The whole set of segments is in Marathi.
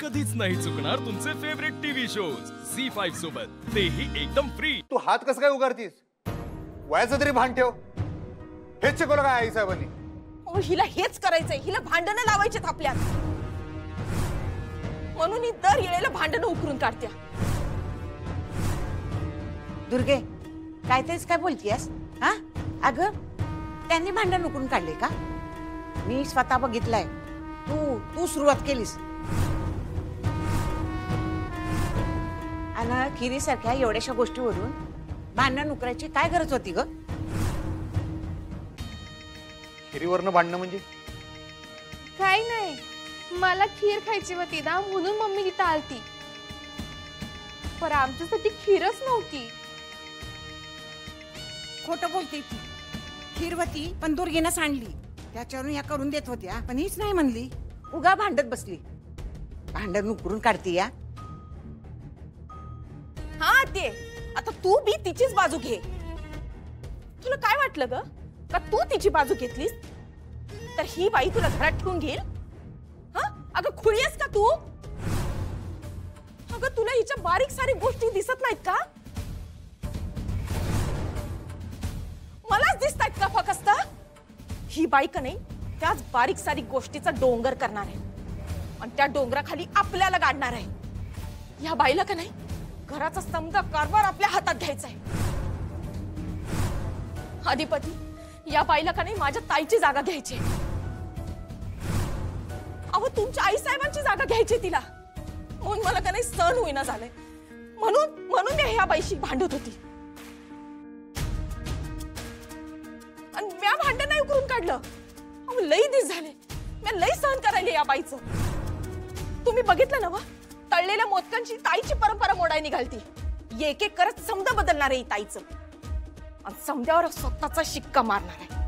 कधीच नाही चुकणार तुमचे फेवरेट टीव्ही शोज झी5 सोबत, तेही एकदम फ्री। तू हात कसं काय उगारतीस? वयाचं तरी भान ठेव। हेच शिकवलं काय आई साहेबांनी? हिला हेच करायचंय, हिला भांडणं लावायचेत आपल्यात, म्हणून ही दर येळेला भांडणं उकरून काढत्या। दुर्गे, काय तेच काय बोलतीयस? हा अगं, त्यांनी भांडण उकरून काढले का? मी स्वतः बघितलंय। तू सुरुवात केलीस। आणि खिरीसारख्या एवढ्याशा गोष्टीवरून भांडण उकरायची काय गरज होती ग? खिरीवरनं भांडणं म्हणजे? काय नाही, मला खीर खायची होती ना, म्हणून मम्मी तिथं आलती, पर आमच्यासाठी खीरच नव्हती। खोटं बोलते ती। खीरवती पण दुर्गेनं सांडली, त्याच्यावरून या करून देत होत्या, पण हीच नाही म्हणली, उगा भांडत बसली। भांडण उकरून काढती या। हा ते आता तू बी तिचीच बाजू घे। तुला काय वाटलं ग का तू तिची बाजू घेतलीस तर ही बाई तुला घरात ठेवून घेईल? हा अगं खुळी आहेस का तू? अगं तुला हिच्या बारीक सारीक गोष्टी दिसत नाहीत का? मलाच दिसतायत का फक्त? ही बाई का नाही त्याच बारीक सारीक गोष्टीचा डोंगर करणार आहे आणि त्या डोंगराखाली आपल्याला गाडणार आहे। या बाईला का नाही घराचा समजा कारभार आपल्या हातात घ्यायचा आहे। अधिपती, या बाईला का नाही माझ्या ताईची जागा घ्यायची। अहो तुमच्या आई साहेबांची जागा घ्यायची तिला, म्हणून मला का नाही सहन होईना झालंय, म्हणून मी ह्या बाईशी भांडत होती आणि म्या भांडण नाही उकरून काढलं। अहो लई दिस झाले, मी लई सहन करायले या बाईचं। तुम्ही बघितलं ना वा, तळलेल्या मोदकांची ताईची परंपरा मोडाय निघालती। एक एक करत समजा बदलणार आहे ताईचं आणि समद्यावर स्वतःचा शिक्का मारणार आहे।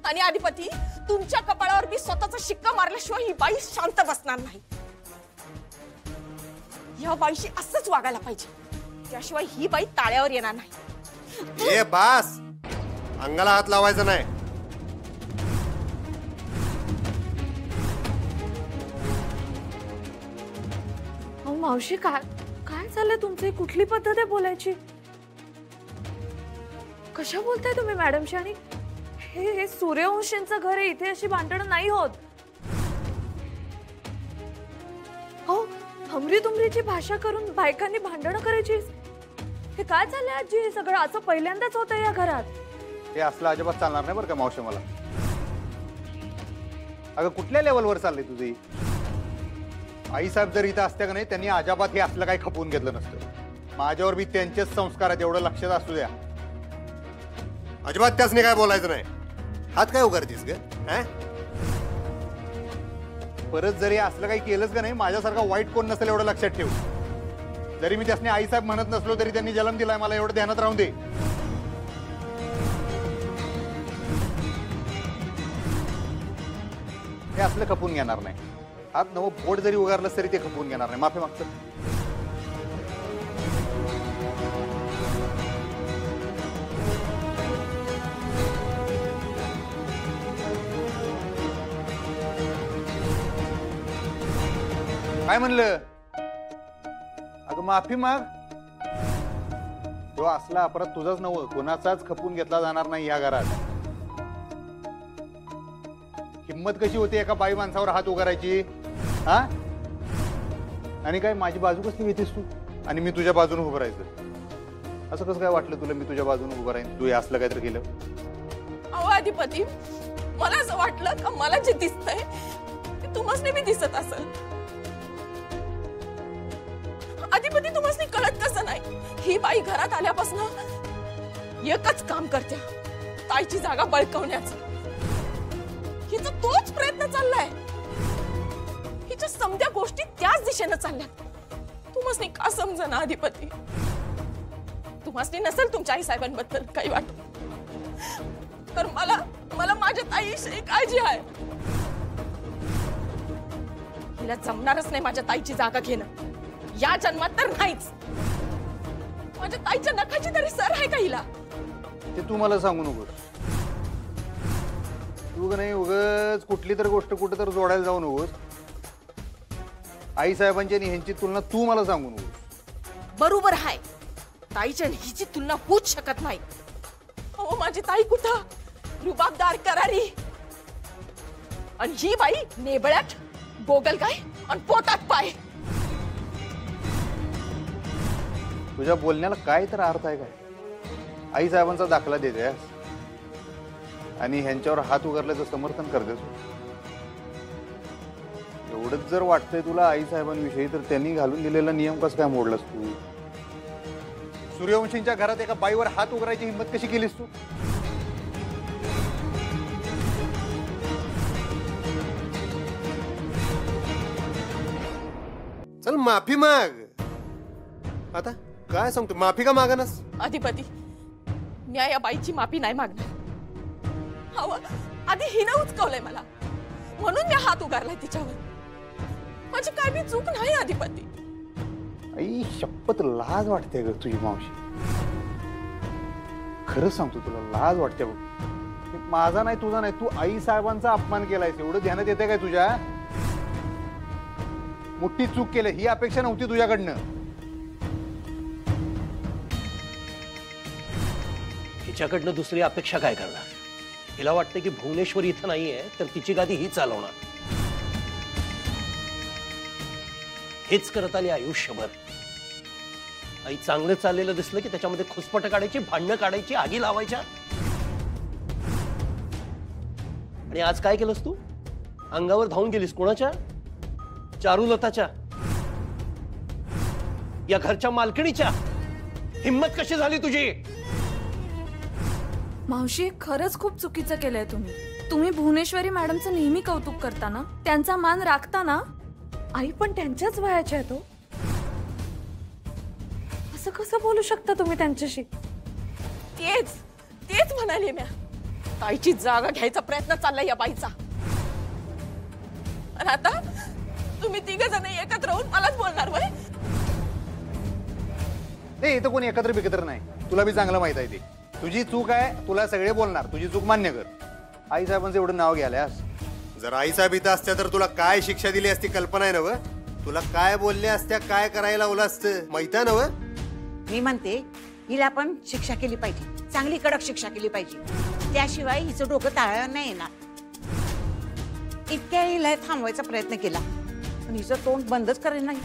आणि अधिपती, तुमच्या कपाळावर मी स्वतःचा शिक्का मारल्याशिवाय ही बाई शांत बसणार नाही। या बाईशी असंच वागायला पाहिजे, त्याशिवाय ही बाई ताळ्यावर येणार नाही। ए बास, अंगाला हात लावायचा नाही। मावशी, काय झालं तुमची? कुठली पद्धत आहे बोलायची? कशा बोलताय तुम्ही मॅडमशी? आणि हे सूर्यवंशींचं घर आहे, इथे अशी भांडणं नाही होत। हो, हमरी तुमरीची भाषा करून बायकांनी भांडणं करायची, हे काय चाललंय आजी? हे सगळं असं पहिल्यांदाच होतंय या घरात। हे असलं अजिबात चालणार नाही बरं का मावशी मला। अगं कुठल्या लेवलवर चाललंय तुझी? आई साहेब जर इथं असत्या का नाही, त्यांनी अजिबात हे असलं काही खपवून घेतलं नसतं। माझ्यावर बी त्यांचेच संस्कार आहेत, एवढं लक्षात असू द्या। अजिबात त्यासने काय बोलायचं नाही। हात काय उगारतीस ग? परत जरी असलं काही केलंच का नाही, माझ्यासारखा वाईट कोण नसेल एवढं लक्षात ठेव। जरी मी त्यासने आई साहेब म्हणत नसलो तरी त्यांनी जन्म दिलाय, मला एवढं ध्यानात राहून दे। हे असलं खपून घेणार नाही। हात नवं बोट जरी उगारलं तरी ते खपवून घेणार नाही। माफी मागतो। काय म्हणलं? अगं माफी माग। तो असला अपराध तुझाच नव्हतं, कोणाचाच खपून घेतला जाणार नाही या घरात। हिम्मत कशी होती एका बाई माणसावर हात उगारायची? हा आणि काय माझी बाजू कसली घेतेस तू आणि मी तुझ्या बाजूने उभं राहायचं? असं कसं काय वाटलं तुला मी तुझ्या बाजूने उभं राहीन? तू असलं काहीतरी केलं? अहो अधिपती, मला असं वाटलं का मला जे दिसतंय ते तुम्हाला बी दिसत असेल। अधिपती, तुम्हाला कळत कसं नाही? ही बाई घरात आल्यापासून एकच काम करते, ताईची जागा बळकवण्याचं। हिचा तोच प्रयत्न चाललाय। हिच्या समध्या गोष्टी त्याच दिशेने चालल्यात। तुम्हाला का समजना अधिपती? तुम्हाला नसेल तुमच्या आई साहेबांबद्दल काही वाटत, तर मला माझ्या ताईविषयी काळजी आहे। हिला जमणारच नाही माझ्या ताईची जागा घेणं, या जन्मात तर नाहीच। माझ्या ताईच्या नखाची तरी सर आहे का हिला? ते तू मला सांगू नको। तू का नाही उगाच कुठली तर गोष्ट कुठं तर जोडायला जाऊ नकोस. आई साहेबांची आणि ह्यांची तुलना तू मला सांगू नकोस. बरोबर आहे, ताईच्या आणि हिची तुलना होऊच शकत नाही. अहो माझी ताई कुठं रुबाबदार करारी, आणि ही बाई नेबळ्यात गोगल काय आणि पोटात पाय. तुझ्या बोलण्याला काय तर अर्थ आहे काय? आई साहेबांचा दाखला देते आणि ह्यांच्यावर हात उगारल्याचं समर्थन करतेस. एवढंच जर वाटतंय तुला आई साहेबांविषयी, तर त्यांनी घालून दिलेला नियम कसं काय मोडलास तू? सूर्यवंशींच्या घरात एका बाईवर हात उगारायची हिंमत कशी केलीस तू? चल माफी माग. आता काय सांगतो, माफी का मागानस? अधिपती, मी या बाईची माफी नाही मागणार. अहो आधी हिनं उचकवलंय मला, म्हणून मी हात उगारलाय तिच्यावर. माझी काय बी चूक नाही अधिपती. आई शपथ लाज वाटते ग तुझी मावशी. खरंच सांगतो तुला लाज वाटते बघ. माझा नाही तुझा नाही, तू आई साहेबांचा अपमान केलायस एवढं ध्यानात येते काय तुझ्या? मोठी चूक केली, ही अपेक्षा नव्हती तुझ्याकडनं. हिच्याकडनं दुसरी अपेक्षा काय करणार? हिला वाटतं की भुवनेश्वरी इथं नाहीये तर तिची गादी ही चालवणार. हेच करत आली आयुष्यभर. आई चांगलं चाललेलं दिसलं की त्याच्यामध्ये खुसपट काढायची, भांडणं काढायची, आगी लावायच्या. आणि आज काय केलंस तू? अंगावर धावून गेलीस. कोणाच्या? चारुलताच्या, या घरच्या मालकिणीच्या. हिम्मत कशी झाली तुझी? मावशी, खरंच खूप चुकीचं केलंय तुम्ही. तुम्ही भुवनेश्वरी मॅडमचं नेहमी कौतुक करता ना, त्यांचा मान राखता ना. आई पण त्यांच्याच वयाच्या आहेत. असं कसं बोलू शकता तुम्ही त्यांच्याशी? तेच तेच म्हणाले म्या. ताईची जागा घ्यायचा प्रयत्न चाललाय या बाईचा. आणि आता तुम्ही तिघ जण एकत्र राहून मलाच बोलणार वय? ते इथं कोणी एकत्र बिकत्र नाही, तुला बी चांगलं माहित आहे. ते तुझी चूक आहे, तुला सगळे बोलणार. तुझी चूक मान्य कर. आई साहेबांचं एवढं नाव घ्यायलास. जर आई साहेब इथं असत्या तर तुला काय शिक्षा दिली असती कल्पना आहे ना व? तुला काय बोलल्या असत्या, काय करायला लावलं असतं माहित आहे ना व? मी म्हणते हिला पण शिक्षा केली पाहिजे, चांगली कडक शिक्षा केली पाहिजे. त्याशिवाय हिचं डोकं ताळायला नाही येणार. इतक्या हिला थांबवायचा प्रयत्न केला पण हिचं तोंड बंदच करेल नाही.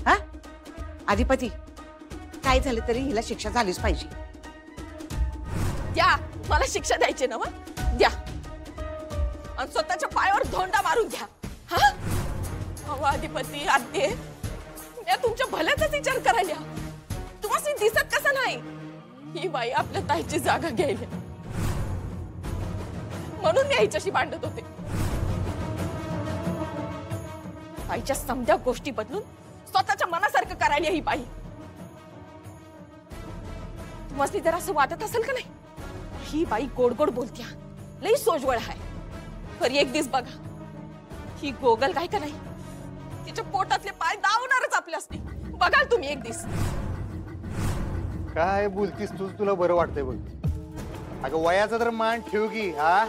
हा अधिपती, काय झालं तरी हिला शिक्षा झालीच पाहिजे. द्या मला शिक्षा द्यायची ना, द्या. आणि स्वतःच्या पायावर धोंडा मारून घ्या. हा अहो अधिपती, आद्ये, मी तुमच्या भल्याचाच विचार करायला. तुम्हाला दिसत कसं नाही ही बाई आपल्या ताईची जागा घ्यायला, म्हणून मी हिच्याशी भांडत होते. ताईच्या समध्या गोष्टी बदलून स्वतःच्या मनासारखं करायला ही बाई. तुम्हाला जर असं वाटत असेल का नाही, ही बाई गोड गोड बोलत्या, लई सोजवळ आहे. पर एक दिस बघा, ही गोगल काय का नाही तिच्या पोटातले पाय दावणारच आपल्यासनी. बघाल तुम्ही एक दिस. काय बोलतीस तू? तुला बरं वाटतंय बघ. अगं वयाचा तर मान ठेव की. हा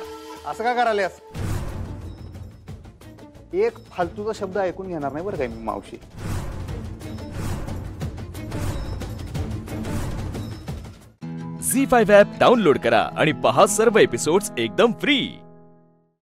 असं का करायलास? एक फालतूचा शब्द ऐकून घेणार नाही बरं काय मी मावशी. झी5 ॲप डाउनलोड करा आणि पहा सर्व एपिसोड्स एकदम फ्री.